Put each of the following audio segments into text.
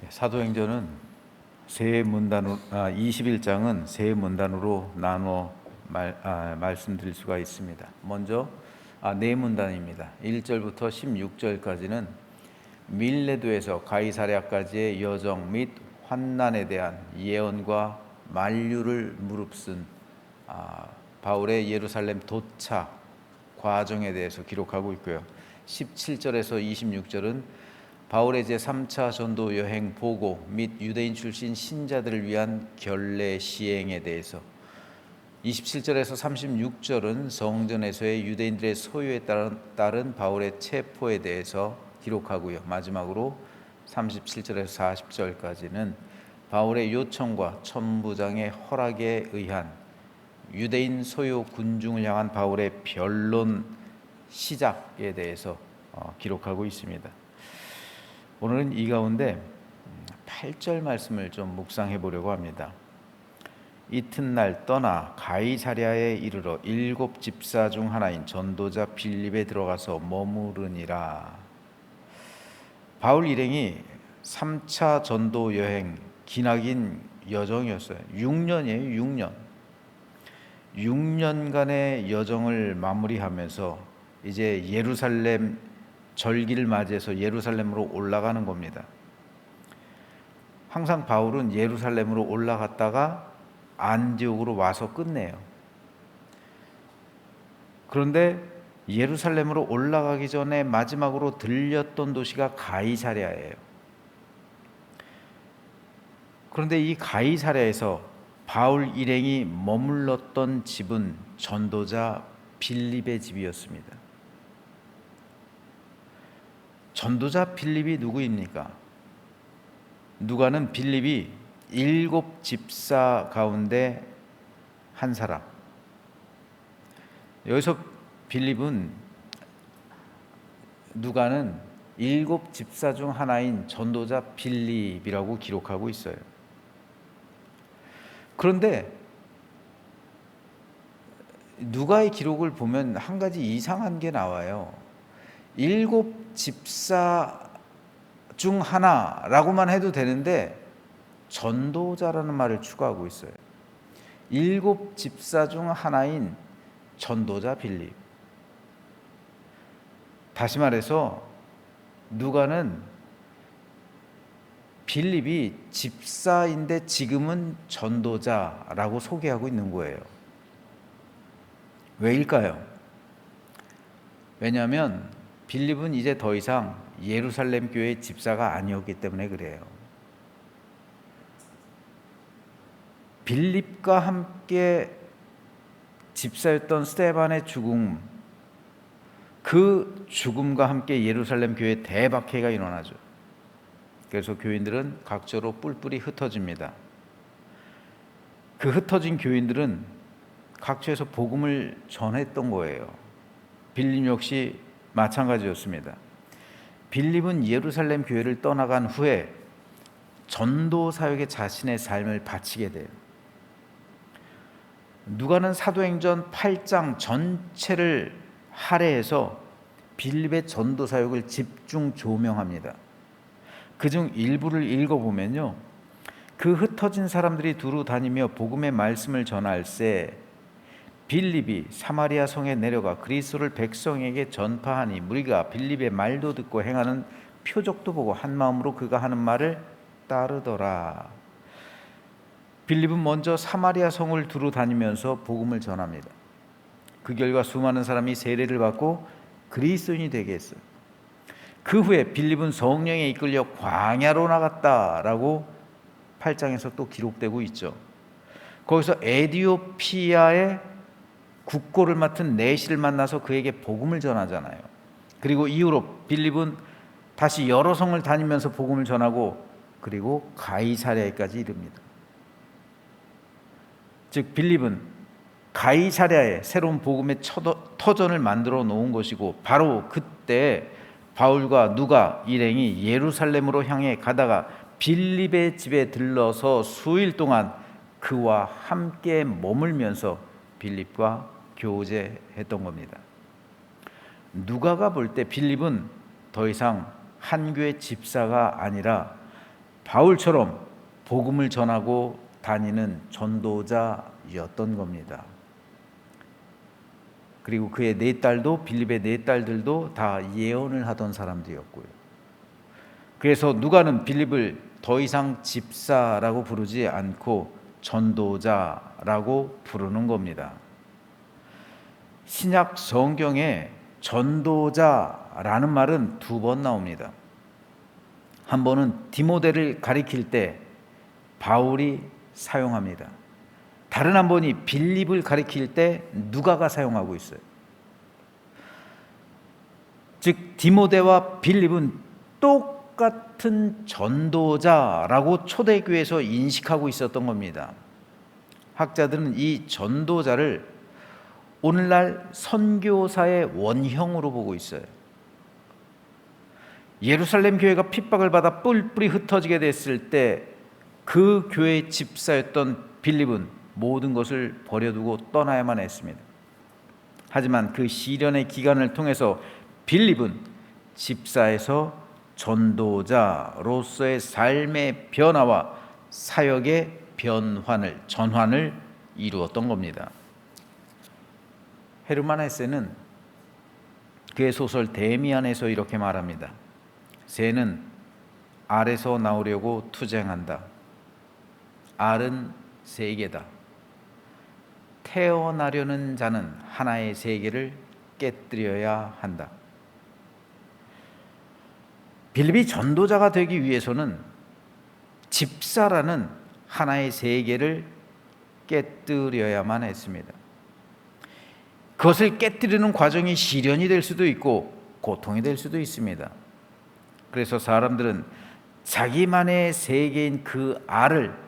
사도행전은 세 문단으로 21장은 세 문단으로 나눠 말씀드릴 수가 있습니다. 먼저 네 문단입니다. 1절부터 16절까지는 밀레도에서 가이사랴까지의 여정 및 환난에 대한 예언과 만류를 무릅쓴 바울의 예루살렘 도착 과정에 대해서 기록하고 있고요. 17절에서 26절은 바울의 제3차 전도 여행 보고 및 유대인 출신 신자들을 위한 결례 시행에 대해서, 27절에서 36절은 성전에서의 유대인들의 소유에 따른 바울의 체포에 대해서 기록하고요. 마지막으로 37절에서 40절까지는 바울의 요청과 천부장의 허락에 의한 유대인 소유 군중을 향한 바울의 변론 시작에 대해서 기록하고 있습니다. 오늘은 이 가운데 8절 말씀을 좀 묵상해 보려고 합니다. 이튿날 떠나 가이사랴에 이르러 7 집사 중 하나인 전도자 빌립에 들어가서 머무르니라. 바울 일행이 3차 전도 여행, 기나긴 여정이었어요. 6년이에요. 6년간의 여정을 마무리하면서 이제 예루살렘 절기를 맞이해서 예루살렘으로 올라가는 겁니다. 항상 바울은 예루살렘으로 올라갔다가 안디옥으로 와서 끝내요. 그런데 예루살렘으로 올라가기 전에 마지막으로 들렸던 도시가 가이사랴예요. 그런데 이 가이사랴에서 바울 일행이 머물렀던 집은 전도자 빌립의 집이었습니다. 전도자 빌립이 누구입니까? 누가는 빌립이 7 집사 가운데 한 사람. 여기서 빌립은 누가는 7 집사 중 하나인 전도자 빌립이라고 기록하고 있어요. 그런데 누가의 기록을 보면 한 가지 이상한 게 나와요. 7 집사 중 하나라고만 해도 되는데 전도자라는 말을 추가하고 있어요. 7 집사 중 하나인 전도자 빌립. 다시 말해서 누가는 빌립이 집사인데 지금은 전도자라고 소개하고 있는 거예요. 왜일까요? 왜냐하면 빌립은 이제 더 이상 예루살렘 교회의 집사가 아니었기 때문에 그래요. 빌립과 함께 집사였던 스데반의 죽음, 그 죽음과 함께 예루살렘 교회 대박해가 일어나죠. 그래서 교인들은 각처로 뿔뿔이 흩어집니다. 그 흩어진 교인들은 각처에서 복음을 전했던 거예요. 빌립 역시 마찬가지였습니다. 빌립은 예루살렘 교회를 떠나간 후에 전도 사역에 자신의 삶을 바치게 돼요. 누가는 사도행전 8장 전체를 할애해서 빌립의 전도 사역을 집중 조명합니다. 그중 일부를 읽어보면요, 그 흩어진 사람들이 두루 다니며 복음의 말씀을 전할세 빌립이 사마리아 성에 내려가 그리스도를 백성에게 전파하니 무리가 빌립의 말도 듣고 행하는 표적도 보고 한 마음으로 그가 하는 말을 따르더라. 빌립은 먼저 사마리아 성을 두루 다니면서 복음을 전합니다. 그 결과 수많은 사람이 세례를 받고 그리스도인이 되게 했어요. 그 후에 빌립은 성령에 이끌려 광야로 나갔다라고 8장에서 또 기록되고 있죠. 거기서 에디오피아의 국고를 맡은 내시를 만나서 그에게 복음을 전하잖아요. 그리고 이후로 빌립은 다시 여러 성을 다니면서 복음을 전하고 그리고 가이사랴에까지 이릅니다. 즉 빌립은 가이사랴에 새로운 복음의 터전을 만들어 놓은 것이고, 바로 그때 바울과 누가 일행이 예루살렘으로 향해 가다가 빌립의 집에 들러서 수일 동안 그와 함께 머물면서 빌립과 교제했던 겁니다. 누가가 볼 때 빌립은 더 이상 한 교회 집사가 아니라 바울처럼 복음을 전하고 다니는 전도자였던 겁니다. 그리고 그의 네 딸도, 빌립의 네 딸들도 다 예언을 하던 사람들이었고요. 그래서 누가는 빌립을 더 이상 집사라고 부르지 않고 전도자라고 부르는 겁니다. 신약 성경에 전도자라는 말은 두 번 나옵니다. 한 번은 디모데를 가리킬 때 바울이 사용합니다. 다른 한 번이 빌립을 가리킬 때 누가가 사용하고 있어요. 즉 디모데와 빌립은 똑같은 전도자라고 초대교회에서 인식하고 있었던 겁니다. 학자들은 이 전도자를 오늘날 선교사의 원형으로 보고 있어요. 예루살렘 교회가 핍박을 받아 뿔뿔이 흩어지게 됐을 때 그 교회의 집사였던 빌립은 모든 것을 버려두고 떠나야만 했습니다. 하지만 그 시련의 기간을 통해서 빌립은 집사에서 전도자로서의 삶의 변화와 사역의 전환을 이루었던 겁니다. 헤르만 헤세는 그의 소설 데미안에서 이렇게 말합니다. 새는 알에서 나오려고 투쟁한다. 알은 세계다. 태어나려는 자는 하나의 세계를 깨뜨려야 한다. 빌립이 전도자가 되기 위해서는 집사라는 하나의 세계를 깨뜨려야만 했습니다. 그것을 깨뜨리는 과정이 시련이 될 수도 있고 고통이 될 수도 있습니다. 그래서 사람들은 자기만의 세계인 그 알을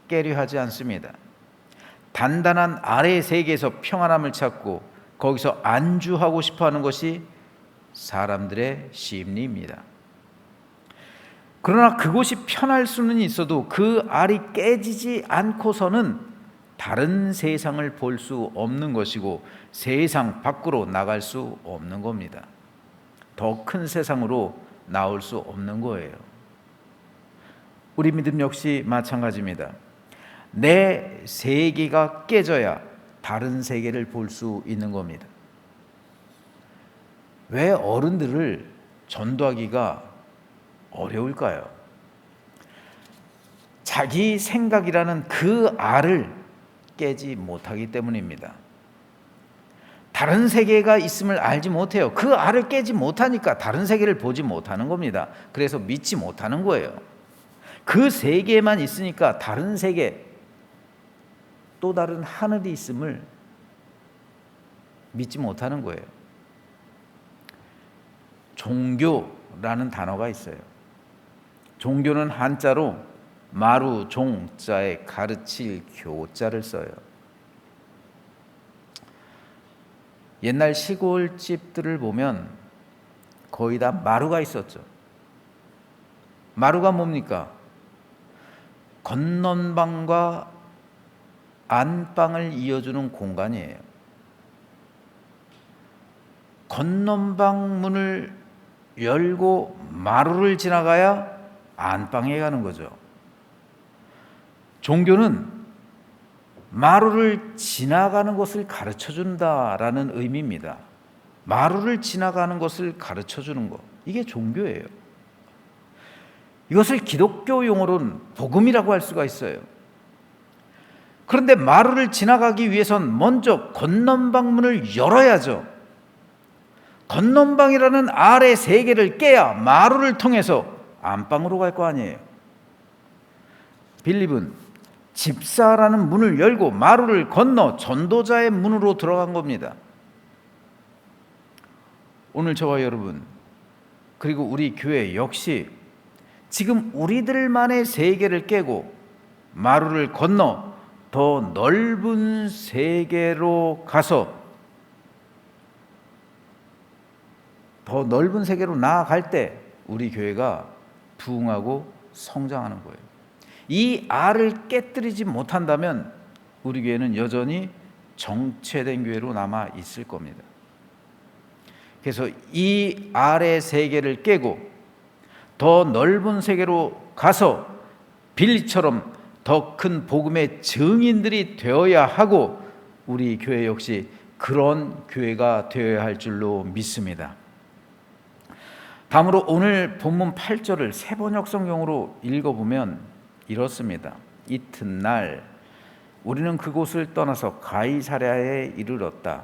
깨려 하지 않습니다. 단단한 알의 세계에서 평안함을 찾고 거기서 안주하고 싶어하는 것이 사람들의 심리입니다. 그러나 그곳이 편할 수는 있어도 그 알이 깨지지 않고서는 다른 세상을 볼 수 없는 것이고 세상 밖으로 나갈 수 없는 겁니다. 더 큰 세상으로 나올 수 없는 거예요. 우리 믿음 역시 마찬가지입니다. 내 세계가 깨져야 다른 세계를 볼 수 있는 겁니다. 왜 어른들을 전도하기가 어려울까요? 자기 생각이라는 그 알을 깨지 못하기 때문입니다. 다른 세계가 있음을 알지 못해요. 그 알을 깨지 못하니까 다른 세계를 보지 못하는 겁니다. 그래서 믿지 못하는 거예요. 그 세계에만 있으니까 다른 세계, 또 다른 하늘이 있음을 믿지 못하는 거예요. 종교라는 단어가 있어요. 종교는 한자로 마루 종자에 가르칠 교자를 써요. 옛날 시골집들을 보면 거의 다 마루가 있었죠. 마루가 뭡니까? 건넌방과 안방을 이어주는 공간이에요. 건넌방 문을 열고 마루를 지나가야 안방에 가는 거죠. 종교는 마루를 지나가는 것을 가르쳐준다라는 의미입니다. 마루를 지나가는 것을 가르쳐주는 것, 이게 종교예요. 이것을 기독교 용어로는 복음이라고 할 수가 있어요. 그런데 마루를 지나가기 위해선 먼저 건넌방 문을 열어야죠. 건넌방이라는 알의 세계를 깨야 마루를 통해서 안방으로 갈 거 아니에요. 빌립은 집사라는 문을 열고 마루를 건너 전도자의 문으로 들어간 겁니다. 오늘 저와 여러분, 그리고 우리 교회 역시 지금 우리들만의 세계를 깨고 마루를 건너 더 넓은 세계로 가서 더 넓은 세계로 나아갈 때 우리 교회가 부흥하고 성장하는 거예요. 이 알을 깨뜨리지 못한다면 우리 교회는 여전히 정체된 교회로 남아 있을 겁니다. 그래서 이 알의 세계를 깨고 더 넓은 세계로 가서 빌립처럼 더 큰 복음의 증인들이 되어야 하고 우리 교회 역시 그런 교회가 되어야 할 줄로 믿습니다. 다음으로 오늘 본문 8절을 세번역 성경으로 읽어보면 이렇습니다. 이튿날 우리는 그곳을 떠나서 가이사랴에 이르렀다.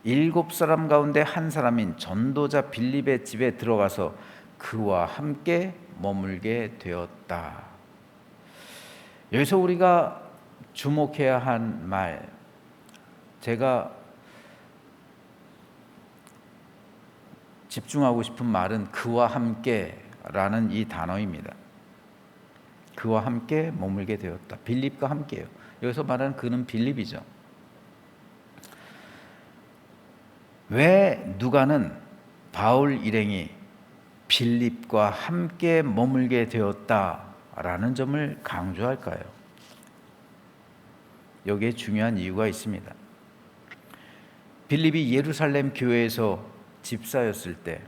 7사람 가운데 한 사람인 전도자 빌립의 집에 들어가서 그와 함께 머물게 되었다. 여기서 우리가 주목해야 한 말, 제가 집중하고 싶은 말은 그와 함께라는 이 단어입니다. 그와 함께 머물게 되었다. 빌립과 함께요. 여기서 말하는 그는 빌립이죠. 왜 누가는 바울 일행이 빌립과 함께 머물게 되었다라는 점을 강조할까요? 여기에 중요한 이유가 있습니다. 빌립이 예루살렘 교회에서 집사였을 때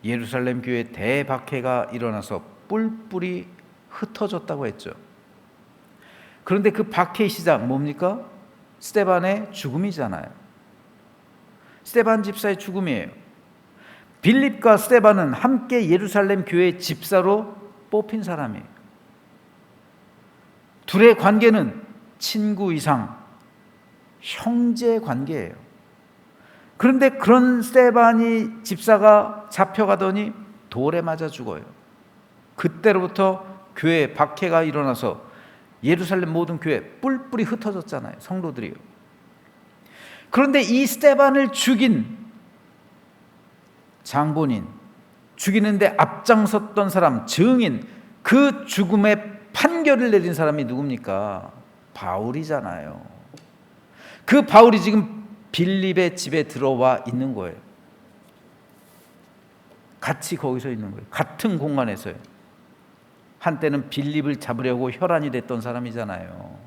예루살렘 교회 대박해가 일어나서 뿔뿔이 흩어졌다고 했죠. 그런데 그 박해의 시작 뭡니까? 스데반의 죽음이잖아요. 스데반 집사의 죽음이에요. 빌립과 스데반은 함께 예루살렘 교회 집사로 뽑힌 사람이에요. 둘의 관계는 친구 이상 형제 관계예요. 그런데 그런 스데반이 집사가 잡혀가더니 돌에 맞아 죽어요. 그때로부터 교회에 박해가 일어나서 예루살렘 모든 교회 뿔뿔이 흩어졌잖아요. 성도들이요. 그런데 이 스데반을 죽인 장본인, 죽이는데 앞장섰던 사람, 증인, 그 죽음의 판결을 내린 사람이 누굽니까? 바울이잖아요. 그 바울이 지금 빌립의 집에 들어와 있는 거예요. 같이 거기서 있는 거예요. 같은 공간에서요. 한때는 빌립을 잡으려고 혈안이 됐던 사람이잖아요.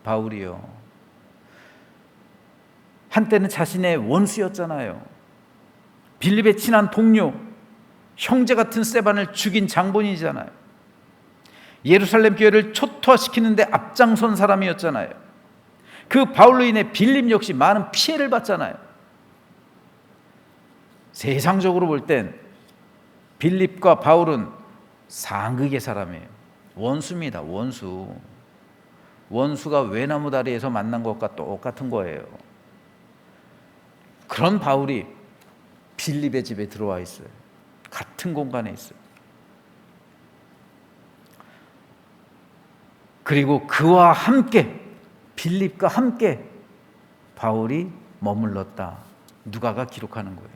바울이요. 한때는 자신의 원수였잖아요. 빌립의 친한 동료, 형제 같은 스데반을 죽인 장본인이잖아요. 예루살렘 교회를 초토화시키는데 앞장선 사람이었잖아요. 그 바울로 인해 빌립 역시 많은 피해를 받잖아요. 세상적으로 볼 땐 빌립과 바울은 상극의 사람이에요. 원수입니다. 원수. 원수가 외나무 다리에서 만난 것과 똑같은 거예요. 그런 바울이 빌립의 집에 들어와 있어요. 같은 공간에 있어요. 그리고 그와 함께, 빌립과 함께 바울이 머물렀다. 누가가 기록하는 거예요.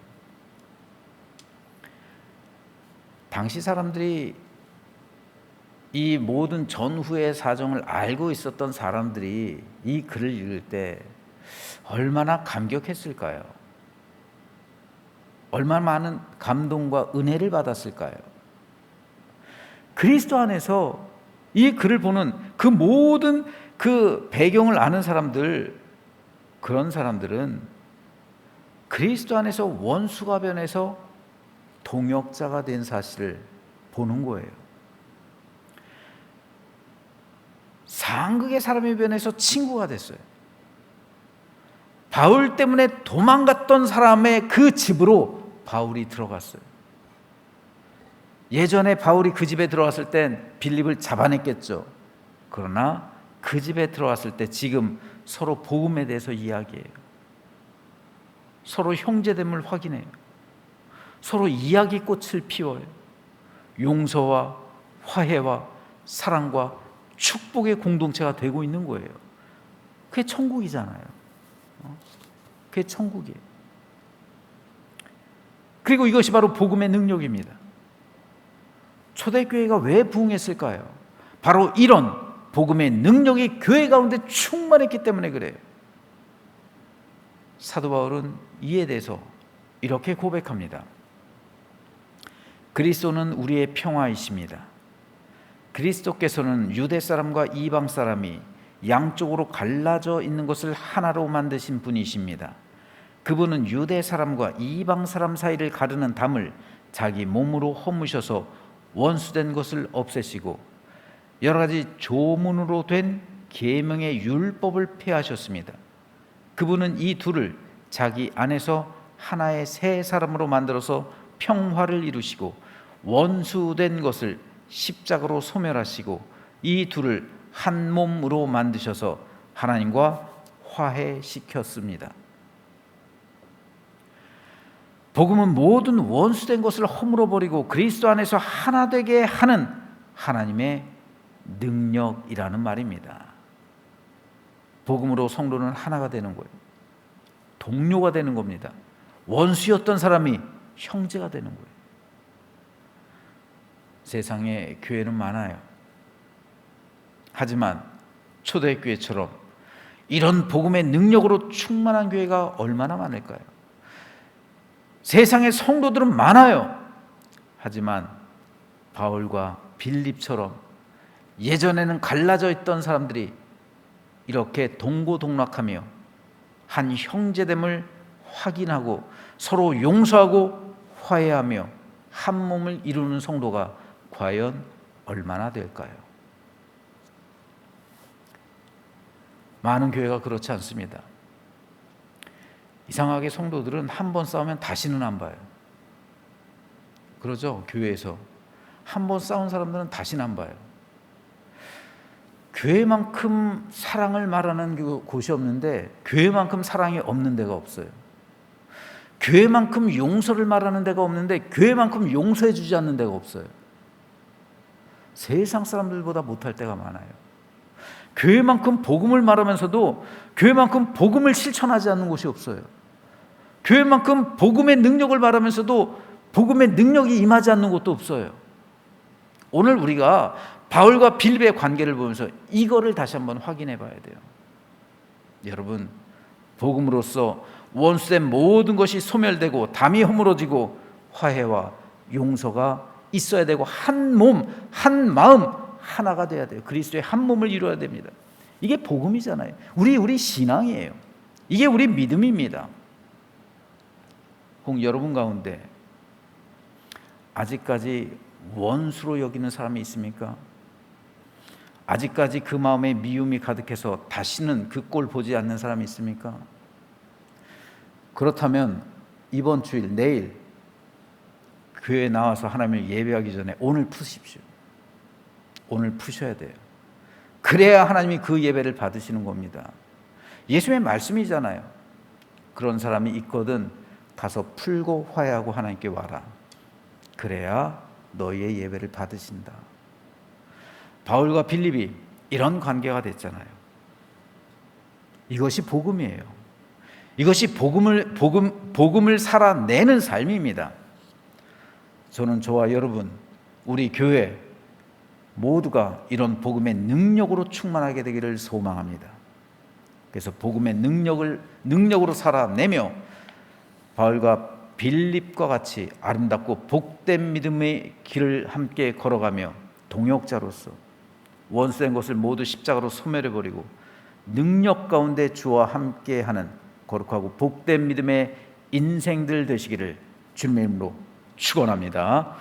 당시 사람들이 이 모든 전후의 사정을 알고 있었던 사람들이 이 글을 읽을 때 얼마나 감격했을까요? 얼마나 많은 감동과 은혜를 받았을까요? 그리스도 안에서 이 글을 보는 그 모든 그 배경을 아는 사람들, 그런 사람들은 그리스도 안에서 원수가 변해서 동역자가 된 사실을 보는 거예요. 상극의 사람이 변해서 친구가 됐어요. 바울 때문에 도망갔던 사람의 그 집으로 바울이 들어갔어요. 예전에 바울이 그 집에 들어갔을 땐 빌립을 잡아냈겠죠. 그러나 그 집에 들어갔을 때 지금 서로 복음에 대해서 이야기해요. 서로 형제됨을 확인해요. 서로 이야기꽃을 피워요. 용서와 화해와 사랑과 축복의 공동체가 되고 있는 거예요. 그게 천국이잖아요. 그게 천국이에요. 그리고 이것이 바로 복음의 능력입니다. 초대교회가 왜 부흥했을까요? 바로 이런 복음의 능력이 교회 가운데 충만했기 때문에 그래요. 사도 바울은 이에 대해서 이렇게 고백합니다. 그리스도는 우리의 평화이십니다. 그리스도께서는 유대 사람과 이방 사람이 양쪽으로 갈라져 있는 것을 하나로 만드신 분이십니다. 그분은 유대 사람과 이방 사람 사이를 가르는 담을 자기 몸으로 허무셔서 원수된 것을 없애시고 여러 가지 조문으로 된 계명의 율법을 폐하셨습니다. 그분은 이 둘을 자기 안에서 하나의 새 사람으로 만들어서 평화를 이루시고 원수된 것을 십자가로 소멸하시고 이 둘을 한 몸으로 만드셔서 하나님과 화해시켰습니다. 복음은 모든 원수된 것을 허물어 버리고 그리스도 안에서 하나 되게 하는 하나님의 능력이라는 말입니다. 복음으로 성도는 하나가 되는 거예요. 동료가 되는 겁니다. 원수였던 사람이 형제가 되는 거예요. 세상에 교회는 많아요. 하지만 초대교회처럼 이런 복음의 능력으로 충만한 교회가 얼마나 많을까요? 세상에 성도들은 많아요. 하지만 바울과 빌립처럼 예전에는 갈라져 있던 사람들이 이렇게 동고동락하며 한 형제됨을 확인하고 서로 용서하고 화해하며 한 몸을 이루는 성도가 과연 얼마나 될까요? 많은 교회가 그렇지 않습니다. 이상하게 성도들은 한 번 싸우면 다시는 안 봐요. 그러죠? 교회에서 한 번 싸운 사람들은 다시는 안 봐요. 교회만큼 사랑을 말하는 곳이 없는데 교회만큼 사랑이 없는 데가 없어요. 교회만큼 용서를 말하는 데가 없는데 교회만큼 용서해 주지 않는 데가 없어요. 세상 사람들보다 못할 때가 많아요. 교회만큼 복음을 말하면서도 교회만큼 복음을 실천하지 않는 곳이 없어요. 교회만큼 복음의 능력을 말하면서도 복음의 능력이 임하지 않는 곳도 없어요. 오늘 우리가 바울과 빌립의 관계를 보면서 이거를 다시 한번 확인해 봐야 돼요. 여러분, 복음으로써 원수된 모든 것이 소멸되고 담이 허물어지고 화해와 용서가 있어야 되고 한 몸, 한 마음 하나가 돼야 돼요. 그리스도의 한 몸을 이루어야 됩니다. 이게 복음이잖아요. 우리 신앙이에요. 이게 우리 믿음입니다. 혹 여러분 가운데 아직까지 원수로 여기는 사람이 있습니까? 아직까지 그 마음에 미움이 가득해서 다시는 그 꼴 보지 않는 사람이 있습니까? 그렇다면 이번 주일 내일 교회에 나와서 하나님을 예배하기 전에 오늘 푸십시오. 오늘 푸셔야 돼요. 그래야 하나님이 그 예배를 받으시는 겁니다. 예수의 말씀이잖아요. 그런 사람이 있거든 가서 풀고 화해하고 하나님께 와라. 그래야 너희의 예배를 받으신다. 바울과 빌립이 이런 관계가 됐잖아요. 이것이 복음이에요. 이것이 복음을 살아내는 삶입니다. 저는 저와 여러분, 우리 교회 모두가 이런 복음의 능력으로 충만하게 되기를 소망합니다. 그래서 복음의 능력으로 살아내며 바울과 빌립과 같이 아름답고 복된 믿음의 길을 함께 걸어가며 동역자로서 원수된 것을 모두 십자가로 소멸해버리고 능력 가운데 주와 함께하는 거룩하고 복된 믿음의 인생들 되시기를 주님의 이름으로 축원합니다.